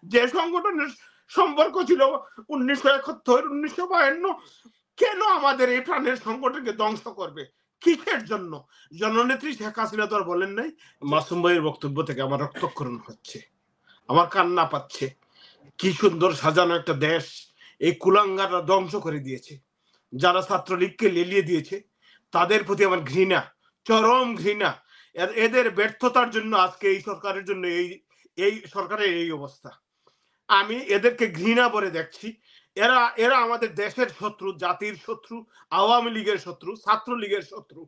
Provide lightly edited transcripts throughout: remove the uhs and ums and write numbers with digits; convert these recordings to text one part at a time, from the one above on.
যে সংগঠনের সম্পর্ক ছিল 1971, 1952, কেন আমাদের এই প্রাণের সংগঠনকে ধ্বংস করবে? কিসের জন্য? জননেত্রী শেখ হাসিনা তো আর বলেন নাই? মাসুম ভাইয়ের বক্তব্য থেকে আমার রক্তক্ষরণ হচ্ছে, আমার কান্না পাচ্ছে। কি সুন্দর সাজানো একটা দেশ এই কুলাঙ্গাররা ধ্বংস করে দিয়েছে। যারা ছাত্রলীগকে লেলিয়ে দিয়েছে তাদের প্রতি আমার ঘৃণা, চরম ঘৃণা। এদের ব্যর্থতার জন্য আজকে এই সরকারের জন্য এই সরকারের এই অবস্থা। আমি এদেরকে ঘৃণা করে দেখছি। এরা এরা আমাদের দেশের শত্রু, জাতির শত্রু, আওয়ামী লীগের শত্রু, ছাত্রলীগের শত্রু।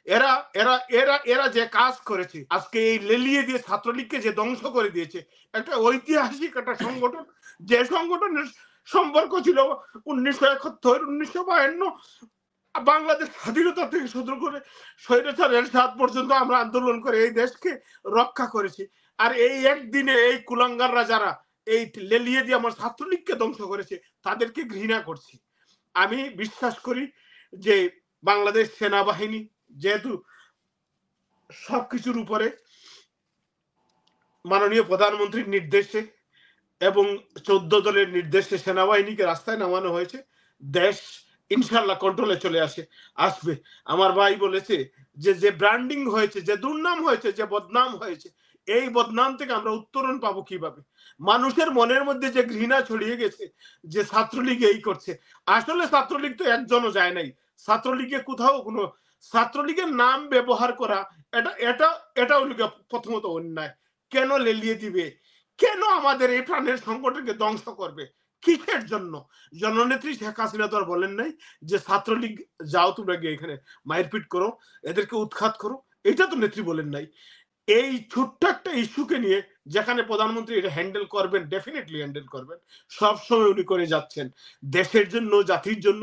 এরা এরা এরা এরা যে কাজ করেছে, আজকে এই লেলিয়ে দিয়ে ছাত্রলীগকে যে ধ্বংস করে দিয়েছে, একটা ঐতিহাসিক একটা সংগঠন, যে সংগঠনের সম্পর্ক ছিল 1971, 1952, বাংলাদেশ স্বাধীনতা থেকে শুরু করে স্বৈরাচারের সাত পর্যন্ত আমরা আন্দোলন করে এই দেশকে রক্ষা করেছি। আর এই একদিনে এই কুলাঙ্গাররা যারা এই লেলিয়ে দিয়ে আমার ছাত্রলীগকে ধ্বংস করেছে, তাদেরকে ঘৃণা করছি। আমি বিশ্বাস করি যে বাংলাদেশ সেনাবাহিনী যেহেতু সবকিছুর উপরে মাননীয় প্রধানমন্ত্রীর নির্দেশে এবং 14 দলের নির্দেশে সেনাবাহিনীকে রাস্তায় নামানো হয়েছে, দেশ ইনশাল্লাহ কন্ট্রোলে চলে আসবে। আমার ভাই বলেছে যে ব্র্যান্ডিং হয়েছে, যে দুর্নাম হয়েছে, যে বদনাম হয়েছে, এই বদনাম থেকে আমরা উত্তরণ পাবো কিভাবে? মানুষের মনের মধ্যে যে ঘৃণা ছড়িয়ে গেছে যে ছাত্রলীগ এই করছে, আসলে ছাত্রলীগ তো একজনও যায় নাই। ছাত্রলীগে কোথাও কোনো ছাত্রলীগের নাম ব্যবহার করা এটা এটা এটা হলো প্রথমত অন্যায়। কেন লেলিয়ে দিবে? কেন আমাদের এই প্রাণের সংগঠনকে ধ্বংস করবে? কিসের জন্য? জননেত্রী শেখ হাসিনা তো আর বলেন নাই যে ছাত্রলীগ যাও তোমরা গিয়ে এখানে মারপিট করো, এদেরকে উৎখাত করো। এটা তো নেত্রী বলেন নাই। এই ছোট্ট একটা ইস্যুকে নিয়ে যেখানে প্রধানমন্ত্রী এটা হ্যান্ডেল করবেন, ডেফিনেটলি হ্যান্ডেল করবেন, সবসময় উনি করে যাচ্ছেন দেশের জন্য, জাতির জন্য।